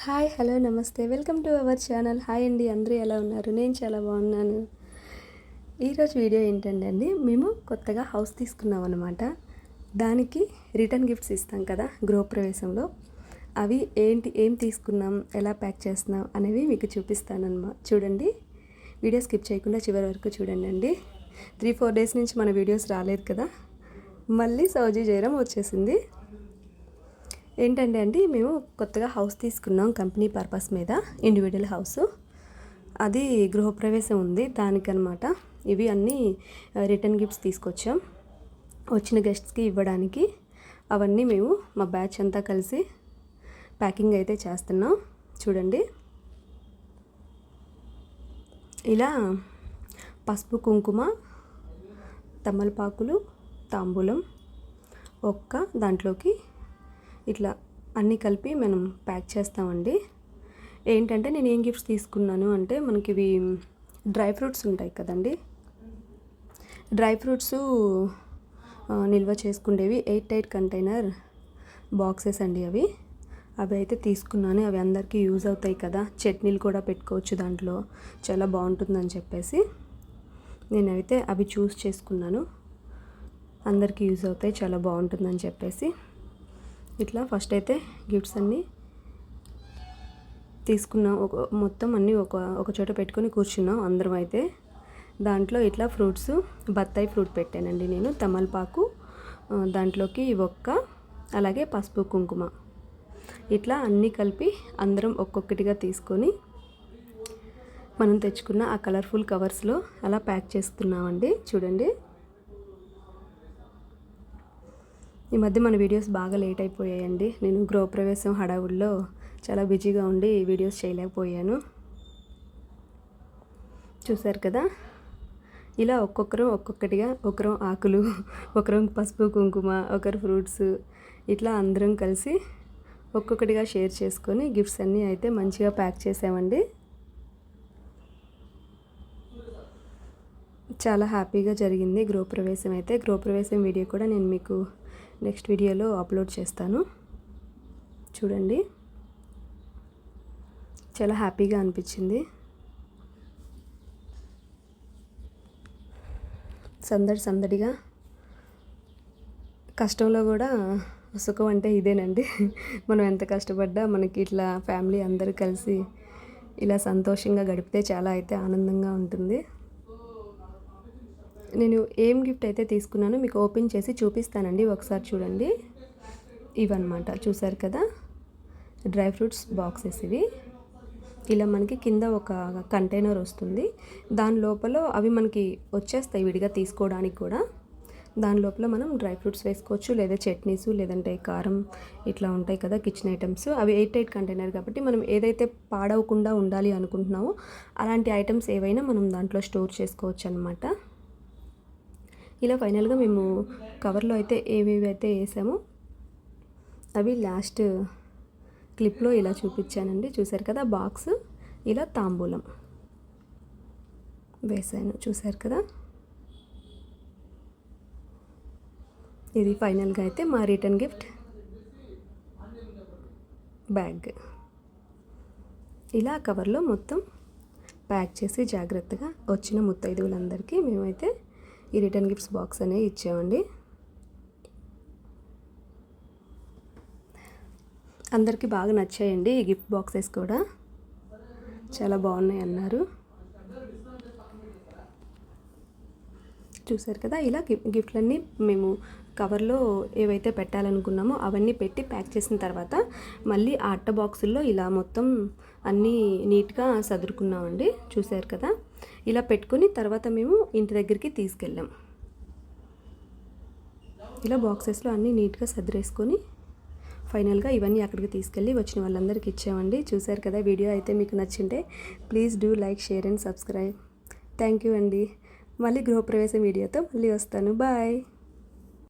Hi hello నమస్తే welcome to our channel. Hi అండి, అందరూ ఎలా ఉన్నారు? నేను చాలా బాగున్నాను. ఈరోజు వీడియో ఏంటంటే మేము కొత్తగా హౌస్ తీసుకున్నాం అనమాట. దానికి రిటర్న్ గిఫ్ట్స్ ఇస్తాం కదా గృహప్రవేశంలో. అవి ఏం తీసుకున్నాం, ఎలా ప్యాక్ చేస్తున్నాం అనేవి మీకు చూపిస్తానన్నమాట. చూడండి, వీడియో స్కిప్ చేయకుండా చివరి వరకు చూడండి. 3-4 డేస్ నుంచి మన వీడియోస్ రాలేదు కదా, మళ్ళీ సౌజీ జయరాం వచ్చేసింది. ఏంటంటే మేము కొత్తగా హౌస్ తీసుకున్నాం కంపెనీ పర్పస్ మీద, ఇండివిజువల్ హౌస్. అది గృహప్రవేశం ఉంది దానికనమాట. ఇవి అన్నీ రిటర్న్ గిఫ్ట్స్ తీసుకొచ్చాం వచ్చిన గెస్ట్స్కి ఇవ్వడానికి. అవన్నీ మేము మా బ్యాచ్ అంతా కలిసి ప్యాకింగ్ అయితే చేస్తున్నాం. చూడండి, ఇలా పసుపు కుంకుమ, తమలపాకులు, తాంబూలం, దాంట్లోకి ఇట్లా అన్నీ కలిపి మనం ప్యాక్ చేస్తామండి. ఏంటంటే నేను ఏం గిఫ్ట్స్ తీసుకున్నాను అంటే, మనకి ఇవి డ్రై ఫ్రూట్స్ ఉంటాయి కదండి, డ్రై ఫ్రూట్స్ నిల్వ చేసుకునేవి 8 కంటైనర్ బాక్సెస్ అండి. అవి అయితే తీసుకున్నాను. అవి అందరికీ యూజ్ అవుతాయి కదా, చట్నీలు కూడా పెట్టుకోవచ్చు దాంట్లో, చాలా బాగుంటుందని చెప్పేసి నేనైతే అవి చూస్ చేసుకున్నాను. అందరికీ యూజ్ అవుతాయి, చాలా బాగుంటుందని చెప్పేసి ఇట్లా ఫస్ట్ అయితే గిఫ్ట్స్ అన్నీ తీసుకున్నాం. మొత్తం అన్నీ ఒక చోట పెట్టుకొని కూర్చున్నాం అందరం. అయితే దాంట్లో ఇట్లా ఫ్రూట్స్, బత్తాయి ఫ్రూట్ పెట్టానండి నేను, తమలపాకు, దాంట్లోకి అలాగే పసుపు కుంకుమ, ఇట్లా అన్నీ కలిపి అందరం ఒక్కొక్కటిగా తీసుకొని మనం తెచ్చుకున్న ఆ కలర్ఫుల్ కవర్స్లో అలా ప్యాక్ చేస్తున్నామండి. చూడండి, ఈ మధ్య మన వీడియోస్ బాగా లేట్ అయిపోయాయండి. నేను గృహప్రవేశం హడావుల్లో చాలా బిజీగా ఉండి వీడియోస్ చేయలేకపోయాను. చూసారు కదా, ఇలా ఒక్కొక్కటిగా, ఒకరు ఆకులు, ఒకరు పసుపు కుంకుమ, ఒకరు ఫ్రూట్స్, ఇట్లా అందరం కలిసి ఒక్కొక్కటిగా షేర్ చేసుకొని గిఫ్ట్స్ అన్నీ అయితే మంచిగా ప్యాక్ చేసామండి. చాలా హ్యాపీగా జరిగింది గృహప్రవేశం అయితే. గృహప్రవేశం వీడియో కూడా నేను మీకు నెక్స్ట్ వీడియోలో అప్లోడ్ చేస్తాను. చూడండి, చాలా హ్యాపీగా అనిపించింది. సందడిగా, కష్టంలో కూడా సుఖం అంటే ఇదేనండి. మనం ఎంత కష్టపడ్డా మనకి ఇట్లా ఫ్యామిలీ అందరూ కలిసి ఇలా సంతోషంగా గడిపితే చాలా అయితే ఆనందంగా ఉంటుంది. నేను ఏం గిఫ్ట్ అయితే తీసుకున్నానో మీకు ఓపెన్ చేసి చూపిస్తానండి, ఒకసారి చూడండి. ఇవన్నమాట, చూసారు కదా, డ్రై ఫ్రూట్స్ బాక్సెస్ ఇవి. ఇలా మనకి కింద ఒక కంటైనర్ వస్తుంది, దాని లోపల అవి మనకి వచ్చేస్తాయి విడిగా తీసుకోవడానికి కూడా. దాని లోపల మనం డ్రై ఫ్రూట్స్ వేసుకోవచ్చు, లేదా చట్నీస్, లేదంటే కారం, ఇట్లా ఉంటాయి కదా కిచెన్ ఐటమ్స్. అవి 8 కంటైనర్ కాబట్టి మనం ఏదైతే పాడవకుండా ఉండాలి అనుకుంటున్నామో అలాంటి ఐటమ్స్ ఏవైనా మనం దాంట్లో స్టోర్ చేసుకోవచ్చు అనమాట. ఇలా ఫైనల్గా మేము కవర్లో అయితే ఏవేవి అయితే వేసామో అవి లాస్ట్ క్లిప్లో ఇలా చూపించానండి. చూసారు కదా, బాక్స్, ఇలా తాంబూలం వేసాను. చూసారు కదా, ఇది ఫైనల్గా అయితే మా రిటర్న్ గిఫ్ట్ బ్యాగ్. ఇలా కవర్లో మొత్తం ప్యాక్ చేసి జాగ్రత్తగా వచ్చిన ముత్తైదువులందరికీ మేమైతే ఈ రిటర్న్ గిఫ్ట్స్ బాక్స్ అనేవి ఇచ్చామండి. అందరికీ బాగా నచ్చాయండి ఈ గిఫ్ట్ బాక్సెస్ కూడా, చాలా బాగున్నాయి అన్నారు. చూసారు కదా, ఇలా గిఫ్ట్లన్నీ మేము కవర్లో ఏవైతే పెట్టాలనుకున్నామో అవన్నీ పెట్టి ప్యాక్ చేసిన తర్వాత మళ్ళీ ఆ అట్ట బాక్సుల్లో ఇలా మొత్తం అన్నీ నీట్గా సదురుకున్నామండి. చూసారు కదా, ఇలా పెట్టుకుని తర్వాత మేము ఇంటి దగ్గరికి తీసుకెళ్ళాం. ఇలా బాక్సెస్లో అన్నీ నీట్గా సదిరేసుకొని ఫైనల్గా ఇవన్నీ అక్కడికి తీసుకెళ్ళి వచ్చిన వాళ్ళందరికీ ఇచ్చామండి. చూసారు కదా, వీడియో అయితే మీకు నచ్చింటే please do like, share and subscribe. Thank you అండి. మళ్ళీ గృహప్రవేశం వీడియోతో మళ్ళీ వస్తాను. బాయ్.